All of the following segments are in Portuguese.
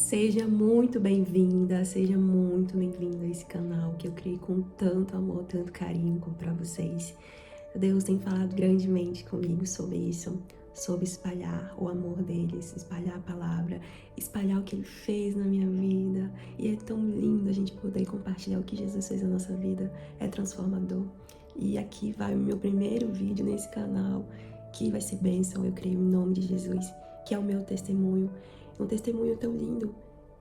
Seja muito bem-vinda, seja muito bem-vindo a esse canal que eu criei com tanto amor, tanto carinho para vocês. Deus tem falado grandemente comigo sobre isso, sobre espalhar o amor deles, espalhar a palavra, espalhar o que Ele fez na minha vida. E é tão lindo a gente poder compartilhar o que Jesus fez na nossa vida, é transformador. E aqui vai o meu primeiro vídeo nesse canal, que vai ser bênção, eu creio em nome de Jesus, que é o meu testemunho. Um testemunho tão lindo,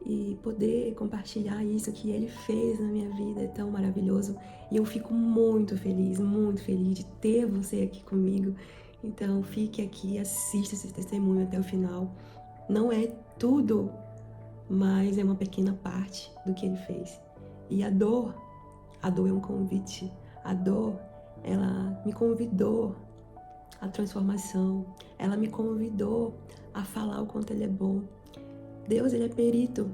e poder compartilhar isso que Ele fez na minha vida é tão maravilhoso. E eu fico muito feliz de ter você aqui comigo. Então fique aqui, assista esse testemunho até o final. Não é tudo, mas é uma pequena parte do que Ele fez. E a dor é um convite. A dor, ela me convidou à transformação. Ela me convidou a falar o quanto Ele é bom. Deus, Ele é perito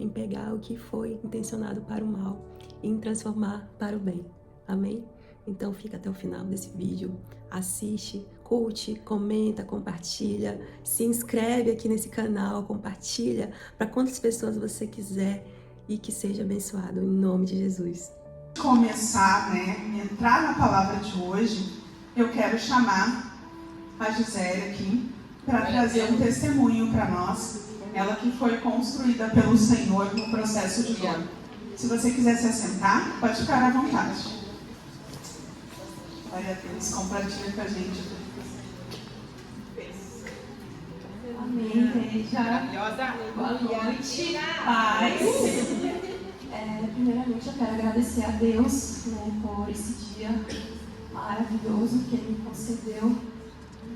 em pegar o que foi intencionado para o mal e em transformar para o bem. Amém? Então fica até o final desse vídeo, assiste, curte, comenta, compartilha, se inscreve aqui nesse canal, compartilha para quantas pessoas você quiser e que seja abençoado em nome de Jesus. Começar, entrar na palavra de hoje, eu quero chamar a Gisele aqui para trazer um testemunho para nós. Ela que foi construída pelo Senhor no processo de dor. Se você quiser se assentar, pode ficar à vontade. Glória a Deus, compartilha com a gente. Amém, igreja. Boa noite, paz. Primeiramente, eu quero agradecer a Deus, por esse dia maravilhoso que Ele me concedeu.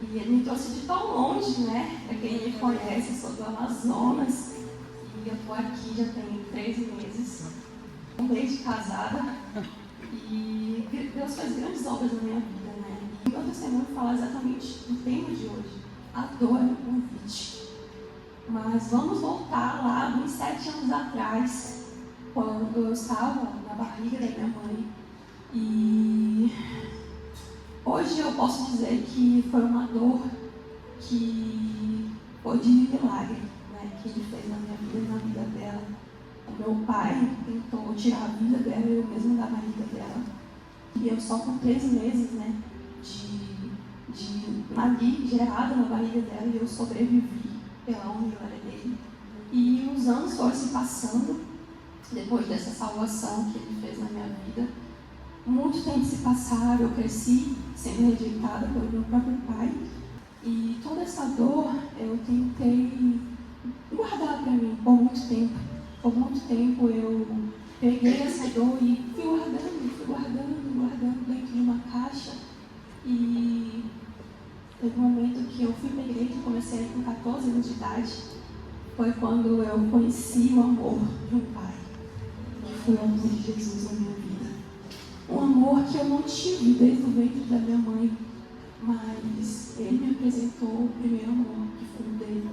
E Ele me trouxe de tão longe, Para quem me conhece, eu sou do Amazonas. E eu estou aqui já tem 13 meses. Um mês de casada. E Deus faz grandes obras na minha vida, E o meu testemunho fala exatamente o tema de hoje. A dor é um convite. Mas vamos voltar lá, uns 7 anos atrás, quando eu estava na barriga da minha mãe. E hoje eu posso dizer que foi uma dor que foi de milagre, que Ele fez na minha vida e na vida dela. O meu pai tentou tirar a vida dela, eu mesmo da barriga dela. E eu só com 13 meses, ali gerada na barriga dela, e eu sobrevivi pela honra dele. E os anos foram se passando, depois dessa salvação que Ele fez na minha vida. Muito tempo se passaram, eu cresci sendo rejeitada pelo meu próprio pai. E toda essa dor eu tentei guardar para mim por muito tempo. Por muito tempo eu peguei essa dor e fui guardando dentro de uma caixa. E teve um momento que eu fui para a igreja, comecei com 14 anos de idade. Foi quando eu conheci o amor de um pai, que foi o amor de Jesus na minha vida. Um amor que eu não tive desde o ventre da minha mãe, mas Ele me apresentou o primeiro amor, que foi o dele.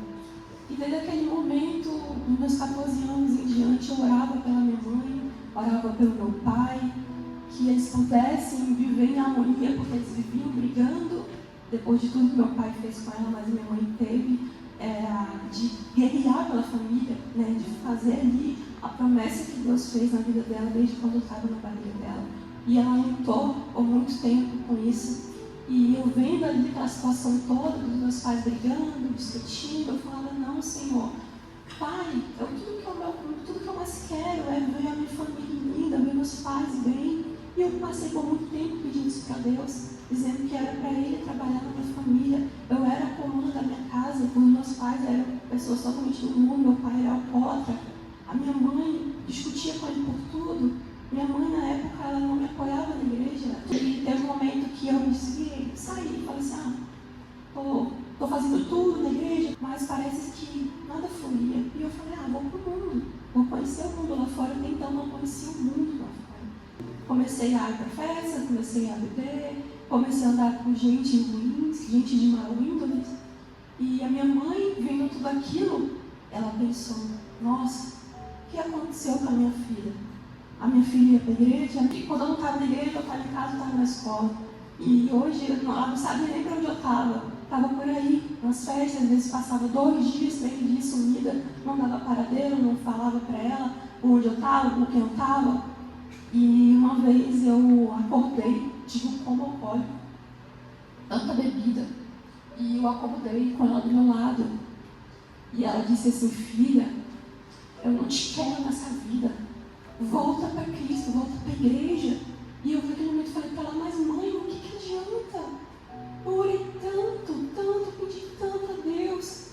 E desde aquele momento, nos meus 14 anos em diante, eu orava pela minha mãe, orava pelo meu pai, que eles pudessem viver em harmonia, porque eles viviam brigando. Depois de tudo que meu pai fez com ela, mas minha mãe teve, de guerrear pela família, de fazer ali a promessa que Deus fez na vida dela desde quando eu estava na barriga dela. E ela lutou por muito tempo com isso. E eu vendo ali aquela situação toda, dos meus pais brigando, discutindo, eu falava, não, Senhor, Pai, tudo que eu mais quero é ver a minha família linda, ver meus pais bem. E eu passei por muito tempo pedindo isso para Deus, dizendo que era para Ele trabalhar na minha família. Eu era a coluna da minha casa, porque meus pais eram pessoas totalmente do mundo, meu pai era alcoólatra, a minha mãe discutia com ele por tudo. Minha mãe, na época, ela não me apoiava na igreja. E teve um momento que eu me desviei, saí e falei assim, tô fazendo tudo na igreja, mas parece que nada fluía. E eu falei, vou pro mundo, vou conhecer o mundo lá fora. Então, não conheci o mundo lá fora. Comecei a ir pra festa, comecei a beber, comecei a andar com gente ruim, gente de mau índole. E a minha mãe, vendo tudo aquilo, ela pensou, nossa, o que aconteceu com a minha filha? A minha filha ia para a igreja, e quando eu não estava na igreja, eu estava em casa, eu estava na escola. E hoje ela não sabe nem para onde eu estava. estava por aí, nas festas, às vezes passava 2 dias, 3 dias sumida, não dava paradeiro, não falava para ela onde eu estava, com quem eu estava. E uma vez eu acordei, tive um coma alcoólico, tanta bebida, e eu acordei com ela do meu lado. E ela disse assim: filha, eu não te quero nessa vida, volta para Cristo, volta para a igreja. E eu naquele momento falei para ela: mas mãe, o que adianta? Eu orei tanto, pedi tanto a Deus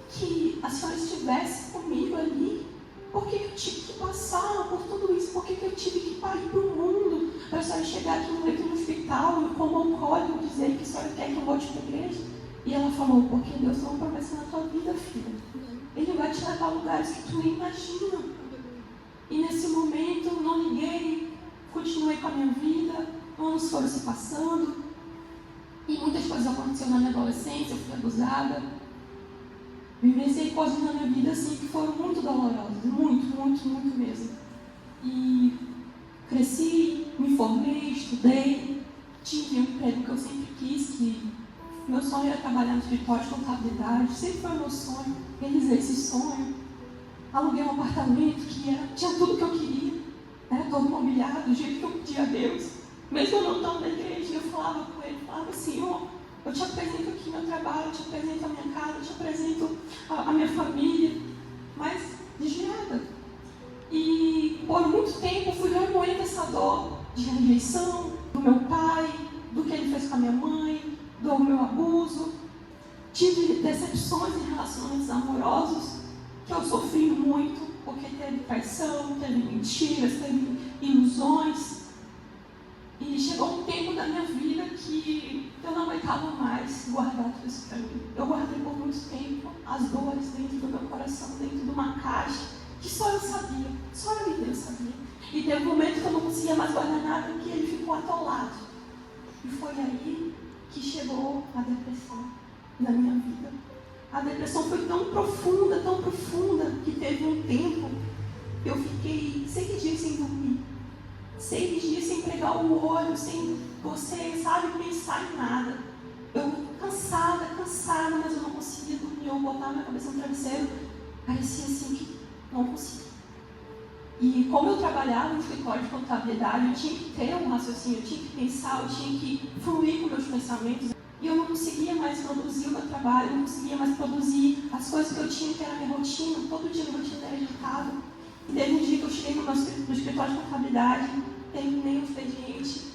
que a senhora estivesse comigo ali. Por que eu tive que passar por tudo isso? Por que eu tive que ir para o mundo para a senhora chegar aqui no hospital e como alcoólico dizer que a senhora quer que eu volte para a igreja? E ela falou: porque Deus tem uma promessa na tua vida, filha. Ele vai te levar a lugares que tu nem imagina. E nesse momento eu não liguei, continuei com a minha vida, anos foram se passando. E muitas coisas aconteceram na minha adolescência, eu fui abusada. Vivenciei coisas na minha vida assim que foram muito dolorosas, muito mesmo. E cresci, me formei, estudei, tive um emprego que eu sempre quis, que meu sonho era trabalhar no escritório de contabilidade, sempre foi o meu sonho, realizei esse sonho. Aluguei um apartamento que tinha tudo que eu queria, era todo mobiliado, do jeito que eu pedia a Deus. Mesmo eu não estando na igreja, eu falava com ele, falava: Senhor, eu te apresento aqui meu trabalho, eu te apresento a minha casa, eu te apresento a minha família, mas desviada. E por muito tempo fui remoendo essa dor de rejeição do meu pai, do que ele fez com a minha mãe, do meu abuso. Tive decepções em relacionamentos amorosos que eu sofri muito, porque teve traição, teve mentiras, teve ilusões. E chegou um tempo da minha vida que eu não aguentava mais guardar tudo isso para mim. Eu guardei por muito tempo as dores dentro do meu coração, dentro de uma caixa, que só eu sabia, só eu e Deus sabia. E teve um momento que eu não conseguia mais guardar nada, que ele ficou atolado. E foi aí que chegou a depressão na minha vida. A depressão foi tão profunda, que teve um tempo que eu fiquei 6 dias sem dormir. 6 dias sem pregar o olho, sem você, sabe, pensar em nada. Eu cansada, mas eu não conseguia dormir. Eu botava minha cabeça no travesseiro, parecia assim que não conseguia. E como eu trabalhava no escritório de contabilidade, eu tinha que ter um raciocínio, eu tinha que pensar, eu tinha que fluir com meus pensamentos. E eu não conseguia mais produzir o meu trabalho, eu não conseguia mais produzir as coisas que eu tinha, que era a minha rotina. Todo dia minha rotina era agitada. E teve um dia que eu cheguei no escritório de contabilidade, terminei o expediente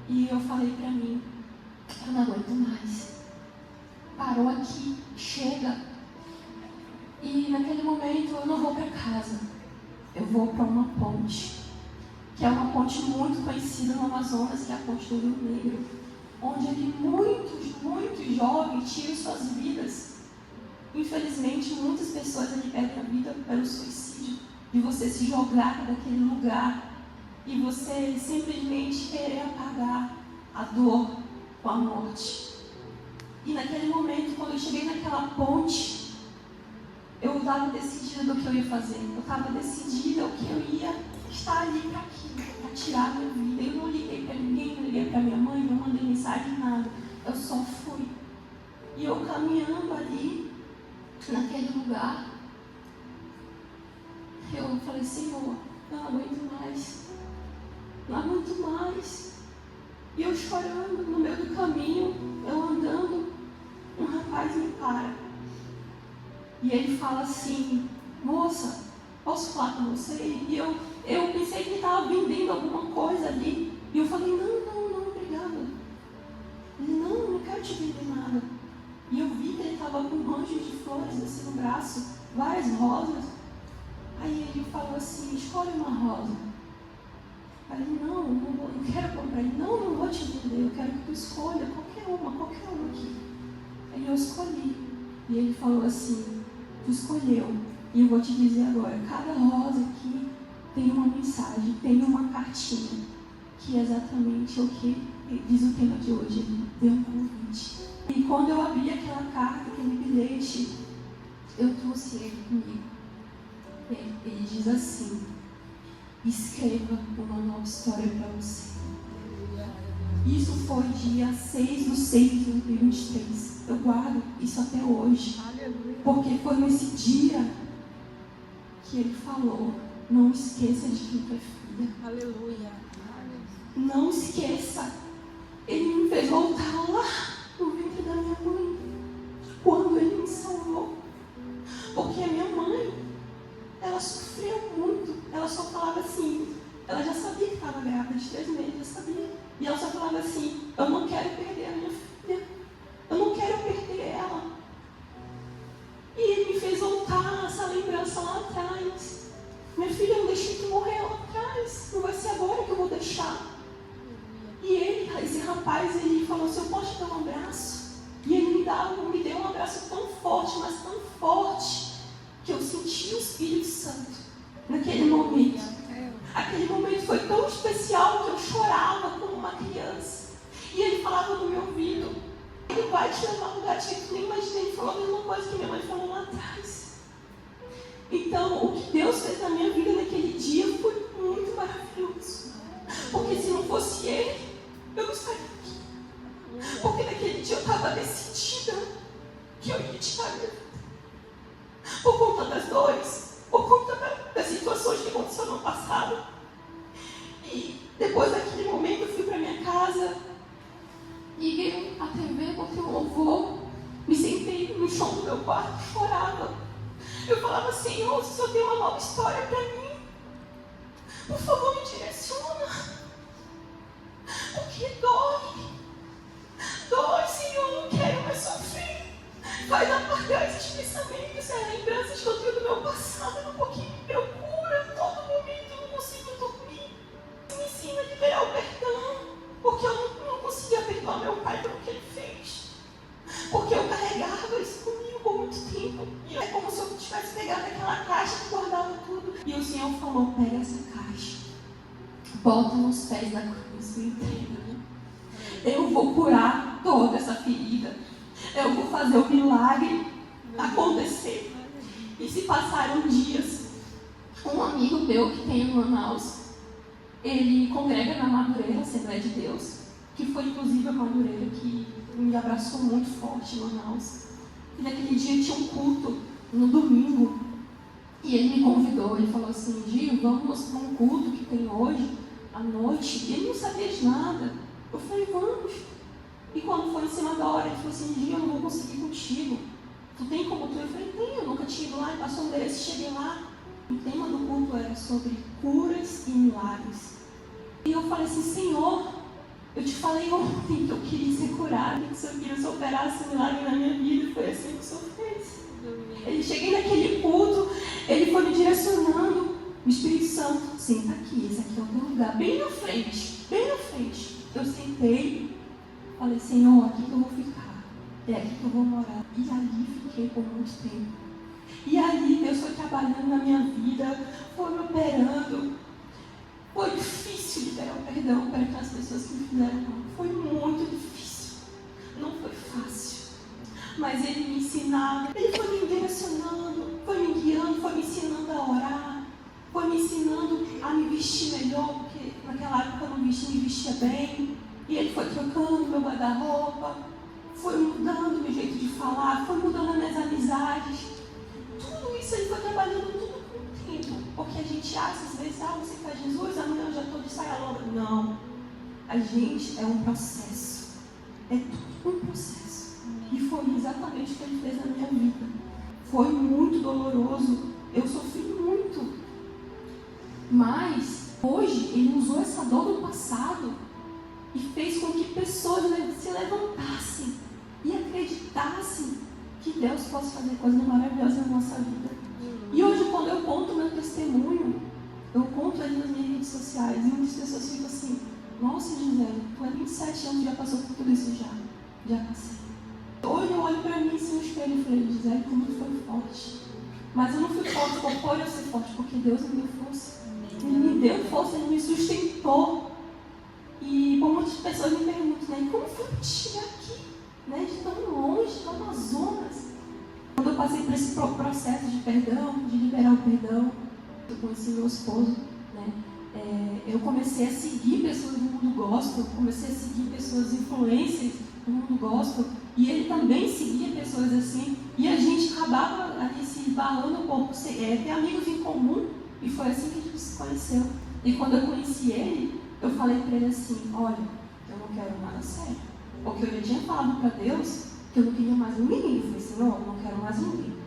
e eu falei pra mim: eu não aguento mais. Parou aqui, chega. E naquele momento eu não vou para casa, eu vou para uma ponte, que é uma ponte muito conhecida no Amazonas, que é a ponte do Rio Negro, onde ali muitos jovens tiram suas vidas. Infelizmente, muitas pessoas ali perdem a vida pelo suicídio, de você se jogar daquele lugar e você simplesmente querer apagar a dor com a morte. E naquele momento, quando eu cheguei naquela ponte, eu estava decidida do que eu ia fazer. Eu estava decidida o que eu ia estar ali para tirar a minha vida. Eu não liguei para ninguém, não liguei para minha mãe, não mandei mensagem, nada. Eu só fui. E eu caminhando ali, naquele lugar, eu falei: Senhor, eu não aguento mais. Não aguento mais. E eu chorando, no meio do caminho, eu andando, um rapaz me para. E ele fala assim: moça, posso falar com você? E eu pensei que ele estava vendendo alguma coisa ali. E eu falei: não, obrigada. Ele: não quero te vender nada. E eu vi que ele estava com ranchos de flores assim no braço, várias rosas. Aí ele falou assim: escolhe uma rosa. Eu falei: não quero comprar. Ele: não vou te vender, eu quero que tu escolha qualquer uma aqui. Aí eu escolhi. E ele falou assim: tu escolheu. E eu vou te dizer agora, cada rosa aqui tem uma mensagem, tem uma cartinha, que é exatamente o que diz o tema de hoje. Ele deu um convite. E quando eu abri aquela carta, aquele bilhete, eu trouxe ele comigo. Ele diz assim: escreva uma nova história para você. Isso foi dia 6/6/2023. Eu guardo isso até hoje. Porque foi nesse dia que ele falou: não esqueça de quem tu é filha. Aleluia. Não esqueça. Ele me fez voltar lá no ventre da minha mãe, quando ele me salvou. Porque a minha mãe, ela sofreu muito. Ela só falava assim, ela já sabia que estava grávida de 3 meses, já sabia. E ela só falava assim: eu não quero perder a minha filha. Eu não quero perder ela. E ele me fez voltar essa lembrança lá atrás. Minha filha, eu não deixei tu morrer lá atrás. Não vai ser agora que eu vou deixar. E ele, esse rapaz, ele falou assim: eu posso te dar um abraço? E ele me deu um abraço tão forte, mas tão forte, que eu senti o Espírito Santo naquele momento. Aquele momento foi tão especial que eu chorava como uma criança. E ele falava no meu ouvido: ele vai te levar a um lugar que tu nem imaginei. Ele falou a mesma coisa que minha mãe falou lá atrás. Então, o que Deus fez na minha vida naquele dia foi muito maravilhoso. Porque se não fosse Ele, eu não estaria aqui. Porque naquele dia eu estava decidida que eu ia tirar a minha vida. Por conta das dores, por conta das situações que aconteceram no passado. E depois daquele momento eu fui para minha casa, liguei a TV, botei um louvor, me sentei no chão do meu quarto e chorava. Eu falava: Senhor, se só tem uma nova história para mim, por favor, me direciona. Porque dói. Dói, Senhor, eu não quero mais sofrer. Faz apagar esses pensamentos, essas lembranças que eu tenho do meu passado, porque me procura em todo momento, eu não consigo dormir. Me ensina a liberar o perdão, porque eu não conseguia perdoar meu pai pelo que ele fez. Porque eu carregava isso comigo por muito tempo. E é como se eu tivesse pegado aquela caixa que guardava tudo. E o Senhor falou: pega essa caixa, bota nos pés da cruz, me entrega. Eu vou curar toda essa ferida. Eu vou fazer o milagre acontecer. E se passaram dias, um amigo meu que tem em Manaus, ele congrega na Madureira, Assembleia de Deus, que foi inclusive a Madureira que me abraçou muito forte em Manaus. E naquele dia tinha um culto, no domingo, e ele me convidou. Ele falou assim: Gil, vamos para um culto que tem hoje, à noite. E ele não sabia de nada. Eu falei: vamos. E quando foi em cima da hora, ele falou assim: Gil, eu não vou conseguir contigo. Tu tem como tu? Eu falei: tenho, eu nunca tinha ido lá. E passou um endereço, cheguei lá. O tema do culto era sobre curas e milagres. E eu falei assim: Senhor, eu te falei ontem que eu queria ser curada, que o Senhor queria que eu operasse um milagre na minha vida. E foi assim que o Senhor fez. Eu cheguei naquele culto, ele foi me direcionando. O Espírito Santo: senta aqui, esse aqui é o teu lugar. Bem na frente, bem na frente. Eu sentei, falei: Senhor, aqui que eu vou ficar. É aqui que eu vou morar. E ali fiquei por muito tempo. E ali Deus foi trabalhando na minha vida, foi me operando. Foi difícil liberar o perdão para aquelas pessoas que me fizeram mal. Foi muito difícil. Não foi fácil. Mas Ele me ensinava. Ele foi me direcionando, foi me guiando, foi me ensinando a orar. Foi me ensinando a me vestir melhor, porque naquela época eu não me vestia bem. E Ele foi trocando meu guarda-roupa. Foi mudando meu jeito de falar. Foi mudando as minhas amizades. Tudo isso Ele foi trabalhando tudo com o tempo. Porque a gente acha às vezes: você faz Jesus, amanhã eu já estou de saia longa. Não. A gente é um processo. É tudo um processo. E foi exatamente o que Ele fez na minha vida. Foi muito doloroso. Eu sofri muito. Mas hoje Ele usou essa dor do passado e fez com que pessoas se levantassem e acreditassem que Deus possa fazer coisas maravilhosas na nossa vida. E hoje, quando eu conto meu testemunho, eu conto ele nas minhas redes sociais, e muitas pessoas ficam assim: nossa, Gisele, tu há 27 anos já passou por tudo isso já passei. Hoje eu olho para mim assim no espelho e falei: Gisele, como tu foi forte. Mas eu não fui forte por eu ser forte, porque Deus me deu força. Ele me deu força, Ele me sustentou. E como muitas pessoas me perguntam, né, como foi para chegar aqui, né, de tão longe, do Amazonas? Quando eu passei por esse processo de perdão, de liberar o perdão, eu conheci meu esposo, né, eu comecei a seguir pessoas do mundo gospel, comecei a seguir pessoas influencers do mundo gospel, e ele também seguia pessoas assim, e a gente acabava ali se esbarrando um pouco, ter amigos em comum, e foi assim que a gente se conheceu. E quando eu conheci ele, eu falei para ele assim: olha, eu não quero nada sério, porque eu já tinha falado para Deus que eu não queria mais um menino. Eu falei: Senhor, eu não quero mais um menino,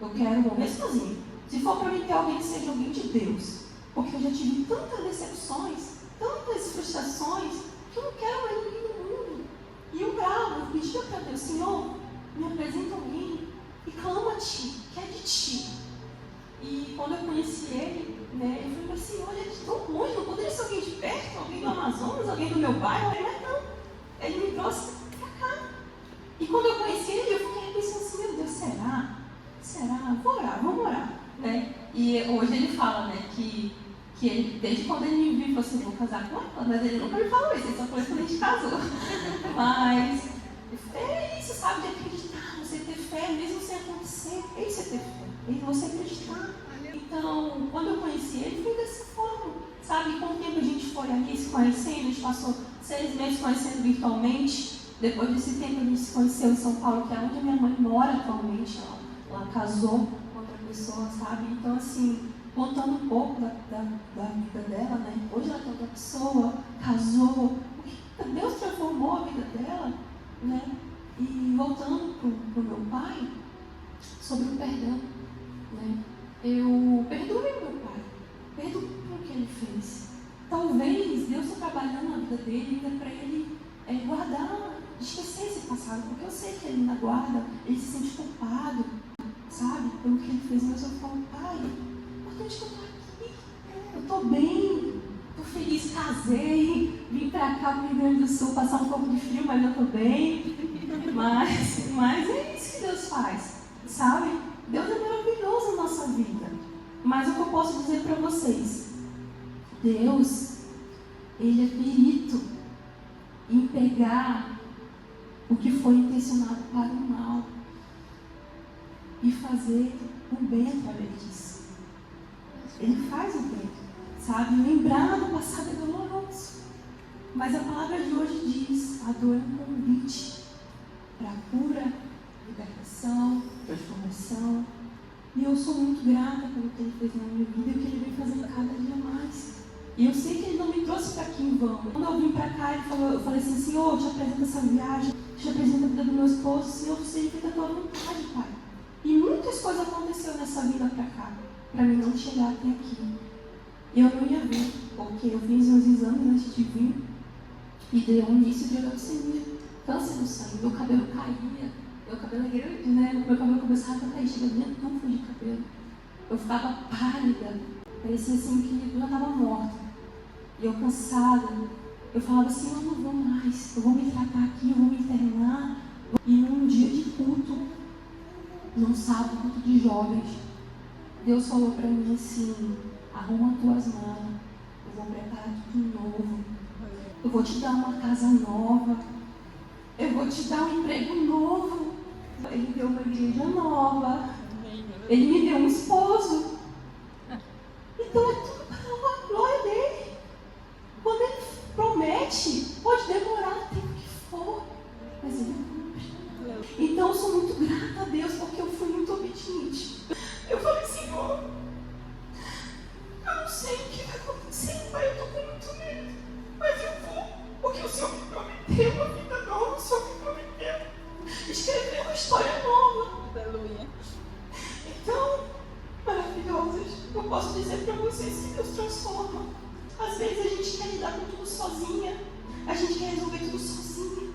eu quero morrer sozinho. Se for para mim ter alguém, que seja alguém de Deus, porque eu já tive tantas decepções, tantas frustrações, que eu não quero mais ninguém no mundo. E eu bravo, eu pedia para Deus: Senhor, me apresenta alguém e clama a Ti, que é de Ti. E quando eu conheci ele, né, eu falei assim: olha, de tão longe, não poderia ser alguém de perto, alguém do Amazonas, alguém do meu bairro? Mas não, ele me trouxe para cá. E quando eu conheci ele, eu fiquei pensando assim: meu Deus, será? Será? Vou orar, vamos orar. Né? E hoje ele fala, né, que ele, desde quando ele me viu, falou assim: vou casar com ela, mas ele nunca me falou isso, ele só falou isso quando a gente casou. Mas é isso, sabe, de acreditar, você ter fé, mesmo sem acontecer, é isso, é ter fé, é você acreditar. Então, quando eu conheci ele, foi dessa forma, sabe, com o tempo a gente foi ali se conhecendo, a gente passou 6 meses conhecendo virtualmente. Depois desse tempo a gente se conheceu em São Paulo, que é onde a minha mãe mora atualmente, ela casou com outra pessoa, sabe, então assim, contando um pouco da vida dela, né? Hoje ela tem outra pessoa, casou, Deus transformou a vida dela, né? E voltando para o meu pai, sobre o perdão, né? Eu perdoei meu pai, perdoei pelo que ele fez. Talvez Deus está trabalhando na vida dele ainda para ele guardar, esquecer esse passado, porque eu sei que ele ainda guarda, ele se sente culpado, sabe, pelo que ele fez. Mas eu falo: pai, importante que eu estou aqui, eu estou bem, estou feliz, casei, vim para cá para o Rio Grande do Sul passar um pouco de frio, mas eu estou bem. Mas é isso que Deus faz, sabe? Deus é maravilhoso na nossa vida. Mas o que eu posso dizer para vocês: Deus, Ele é perito em pegar o que foi intencionado para o mal e fazer o bem através disso. Ele faz o bem, sabe? Lembrar do passado é doloroso, mas a palavra de hoje diz: a dor é um convite para cura, libertação, transformação. E eu sou muito grata pelo que Ele fez na minha vida e o que Ele vem fazendo cada dia mais. E eu sei que Ele não me trouxe para aqui em vão. Quando eu vim para cá, eu falei assim: Senhor, eu te apresento essa viagem, te apresento a vida do meu esposo. Senhor, seja feita a tua vontade, Pai. E muitas coisas aconteceram nessa vida para cá, para mim não chegar até aqui. E eu não ia ver, porque eu fiz uns exames antes de vir e deu um início de leucemia, câncer no sangue. Meu cabelo caía, meu cabelo é grande, né? Meu cabelo começava a cair, chega dentro de um fio de cabelo. Eu ficava pálida, parecia assim que eu já estava morta. E eu cansada, eu falava assim: eu não vou mais, eu vou me tratar aqui, eu vou me internar. E num dia de culto, num sábado, culto de jovens, Deus falou para mim assim: arruma tuas malas, eu vou preparar tudo novo, eu vou te dar uma casa nova, eu vou te dar um emprego novo. Ele me deu uma igreja nova, Ele me deu um esposo. Então é tudo para a glória dele. Quando Ele promete, pode demorar o tempo que for, mas Ele cumpre. Então eu sou muito grata a Deus, porque eu fui muito obediente. Eu falei: Senhor, eu não sei o que vai acontecer, Pai, eu estou com muito medo, mas eu vou, porque o Senhor me prometeu uma vida nova, o Senhor me prometeu escrever uma história nova. Aleluia. Então, maravilhosas, eu posso dizer para vocês que Deus transforma. Às vezes a gente quer lidar com tudo sozinha, a gente quer resolver tudo sozinha,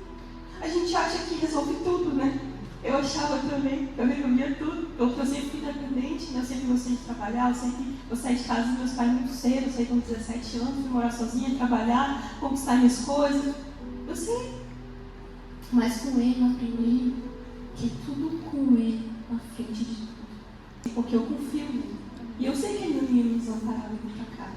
a gente acha que resolve tudo, né? Eu achava também, eu resolvia tudo, porque eu sempre fui independente, né? Eu sempre gostei de trabalhar, eu sempre gostei de casa dos meus pais muito cedo, eu sei com 17 anos, fui morar sozinha, trabalhar, conquistar minhas coisas, eu sei. Mas com Ele eu aprendi que tudo com Ele na frente de tudo, porque eu confio nele. E eu sei que Ele não ia me desamparar e vir para cá.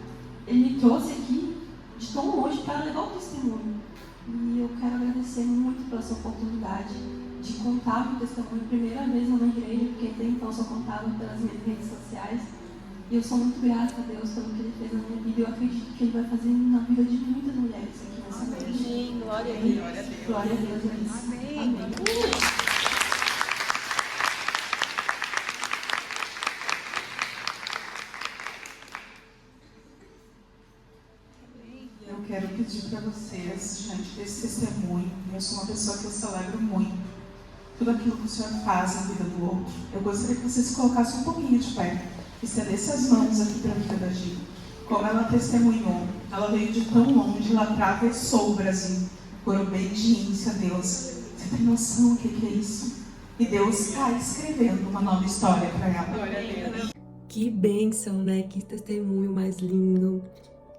Ele me trouxe aqui de tão longe para levar o testemunho. E eu quero agradecer muito pela sua oportunidade de contar o testemunho. Primeira vez numa igreja, porque até então só contava pelas minhas redes sociais. E eu sou muito grata a Deus pelo que Ele fez na minha vida. Eu acredito que Ele vai fazer na vida de muitas mulheres aqui nessa noite. Amém. Glória a Amém? Deus. Glória a Deus. É isso. Amém. Eu quero pedir para vocês, diante desse testemunho, eu sou uma pessoa que eu celebro muito tudo aquilo que o Senhor faz na vida do outro. Eu gostaria que vocês se colocassem um pouquinho de pé, estendessem as mãos aqui para a vida da Gi. Como ela testemunhou, ela veio de tão longe, ela atravessou o Brasil por obediência a Deus. Você tem noção do que é isso? E Deus está escrevendo uma nova história para ela. Glória a Deus. Que bênção, né? Que testemunho mais lindo.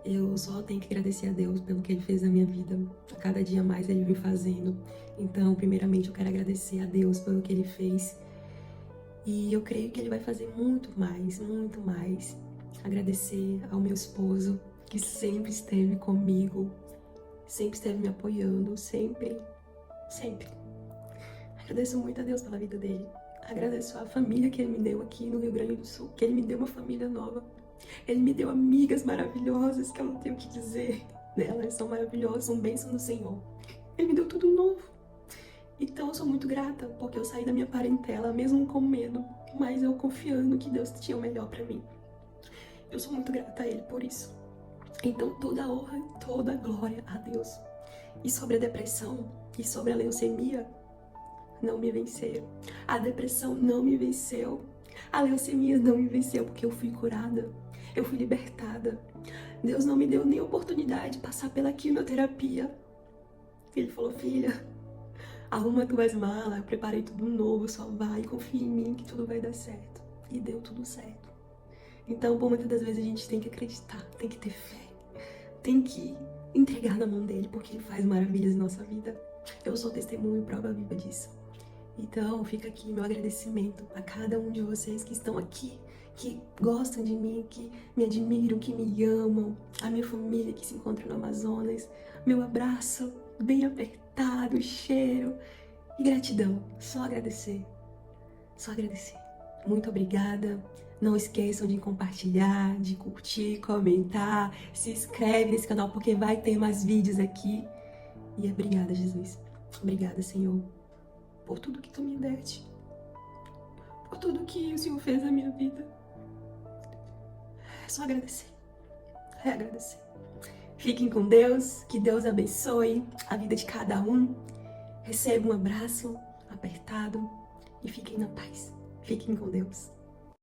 Eu só tenho que agradecer a Deus pelo que Ele fez na minha vida. A cada dia mais Ele vem fazendo. Então, primeiramente, eu quero agradecer a Deus pelo que Ele fez. E eu creio que Ele vai fazer muito mais, muito mais. Agradecer ao meu esposo, que sempre esteve comigo, sempre esteve me apoiando, sempre. Agradeço muito a Deus pela vida dele. Agradeço a família que Ele me deu aqui no Rio Grande do Sul, que Ele me deu uma família nova. Ele me deu amigas maravilhosas, que eu não tenho o que dizer delas, são maravilhosas, são bênçãos do Senhor. Ele me deu tudo novo. Então eu sou muito grata, porque eu saí da minha parentela, mesmo com medo, mas eu confiando que Deus tinha o melhor pra mim. Eu sou muito grata a Ele por isso. Então toda a honra e toda a glória a Deus. E sobre a depressão e sobre a leucemia, não me venceram. A depressão não me venceu. A leucemia não me venceu, porque eu fui curada. Eu fui libertada. Deus não me deu nem oportunidade de passar pela quimioterapia. Ele falou, filha, arruma tuas malas, eu preparei tudo novo, só vai, confia em mim que tudo vai dar certo. E deu tudo certo. Então, por muitas das vezes a gente tem que acreditar, tem que ter fé, tem que entregar na mão dele, porque ele faz maravilhas na nossa vida. Eu sou testemunho e prova viva disso. Então, fica aqui meu agradecimento a cada um de vocês que estão aqui, que gostam de mim, que me admiram, que me amam, a minha família que se encontra no Amazonas, meu abraço bem apertado, cheiro e gratidão. Só agradecer. Muito obrigada. Não esqueçam de compartilhar, de curtir, comentar, se inscreve nesse canal porque vai ter mais vídeos aqui. E obrigada, Jesus. Obrigada, Senhor, por tudo que Tu me deste, por tudo que o Senhor fez na minha vida. É só agradecer. Agradecer. Fiquem com Deus, que Deus abençoe a vida de cada um. Recebam um abraço apertado e fiquem na paz. Fiquem com Deus.